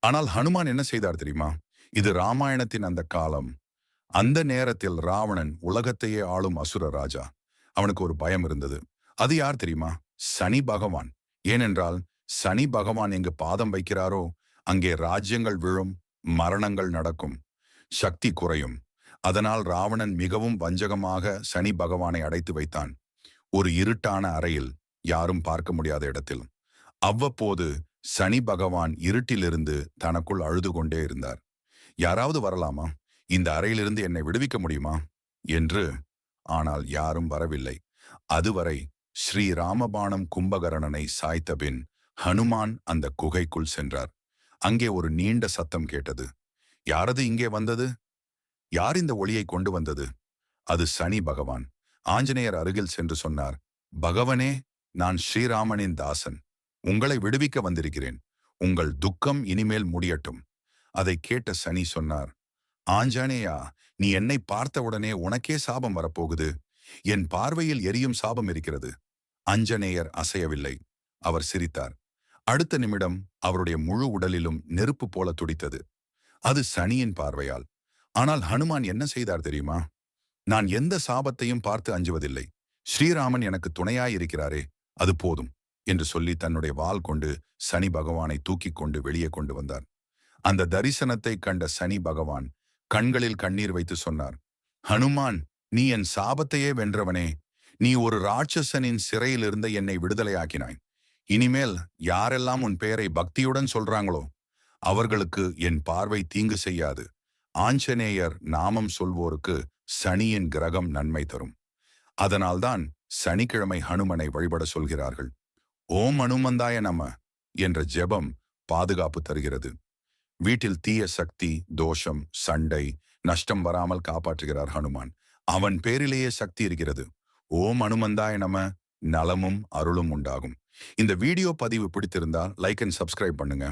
ஆனால் ஹனுமான் என்ன செய்தார் தெரியுமா? இது ராமாயணத்தின் அந்த காலம். அந்த நேரத்தில் ராவணன் உலகத்தையே ஆளும் அசுர ராஜா. அவனுக்கு ஒரு பயம் இருந்தது. அது யார் தெரியுமா? சனி பகவான். ஏனென்றால் சனி பகவான் எங்கு பாதம் வைக்கிறாரோ அங்கே ராஜ்யங்கள் விழும், மரணங்கள் நடக்கும், சக்தி குறையும். அதனால் ராவணன் மிகவும் வஞ்சகமாக சனி பகவானை அடைத்து வைத்தான். ஒரு இருட்டான அறையில், யாரும் பார்க்க முடியாத இடத்தில். அவ்வப்போது சனி பகவான் இருட்டிலிருந்து தனக்குள் அழுது கொண்டே இருந்தார். யாராவது வரலாமா? இந்த அறையிலிருந்து என்னை விடுவிக்க முடியுமா என்று. ஆனால் யாரும் வரவில்லை. அதுவரை ஸ்ரீ ராமபாணம் கும்பகர்ணனை சாய்த்தபின் ஹனுமான் அந்த குகைக்குள் சென்றார். அங்கே ஒரு நீண்ட சத்தம் கேட்டது. யாரது இங்கே வந்தது? யார் இந்த ஒளியை கொண்டு வந்தது? அது சனி பகவான். ஆஞ்சநேயர் அருகில் சென்று சொன்னார், பகவனே, நான் ஸ்ரீராமனின் தாசன். உங்களை விடுவிக்க வந்திருக்கிறேன். உங்கள் துக்கம் இனிமேல் முடியட்டும். அதை கேட்ட சனி சொன்னார், ஆஞ்சநேயா, நீ என்னை பார்த்தவுடனே உனக்கே சாபம் வரப்போகுது. என் பார்வையில் எரியும் சாபம் இருக்கிறது. அஞ்சனேயர் அசையவில்லை. அவர் சிரித்தார். அடுத்த நிமிடம் அவருடைய முழு உடலிலும் நெருப்பு போல துடித்தது. அது சனியின் பார்வையால். ஆனால் ஹனுமான் என்ன செய்தார் தெரியுமா? நான் எந்த சாபத்தையும் பார்த்து அஞ்சுவதில்லை. ஸ்ரீராமன் எனக்கு துணையாயிருக்கிறாரே, அது போதும் என்று சொல்லி தன்னுடைய வாள் கொண்டு சனி பகவானை தூக்கிக் கொண்டு வெளியே கொண்டு வந்தார். அந்த தரிசனத்தை கண்ட சனி பகவான் கண்களில் கண்ணீர் வைத்து சொன்னார், ஹனுமான், நீ என் சாபத்தையே வென்றவனே. நீ ஒரு ராட்சசனின் சிறையிலிருந்த என்னை விடுதலையாக்கினாய். இனிமேல் யாரெல்லாம் உன் பெயரை பக்தியுடன் சொல்றாங்களோ அவர்களுக்கு என் பார்வை தீங்கு செய்யாது. ஆஞ்சநேயர் நாமம் சொல்வோருக்கு சனியின் கிரகம் நன்மை தரும். அதனால்தான் சனிக்கிழமை ஹனுமனை வழிபட சொல்கிறார்கள். ஓம் ஹனுமந்தாய நம என்ற ஜெபம் பாதுகாப்பு தருகிறது. வீட்டில் தீய சக்தி, தோஷம், சண்டை, நஷ்டம் வராமல் காப்பாற்றுகிறார் ஹனுமான். அவன் பேரிலேயே சக்தி இருக்கிறது. ஓம் ஹனுமந்தாய நம. நலமும் அருளும் உண்டாகும். இந்த வீடியோ பதிவு பிடித்திருந்தால் லைக் அண்ட் சப்ஸ்கிரைப் பண்ணுங்க.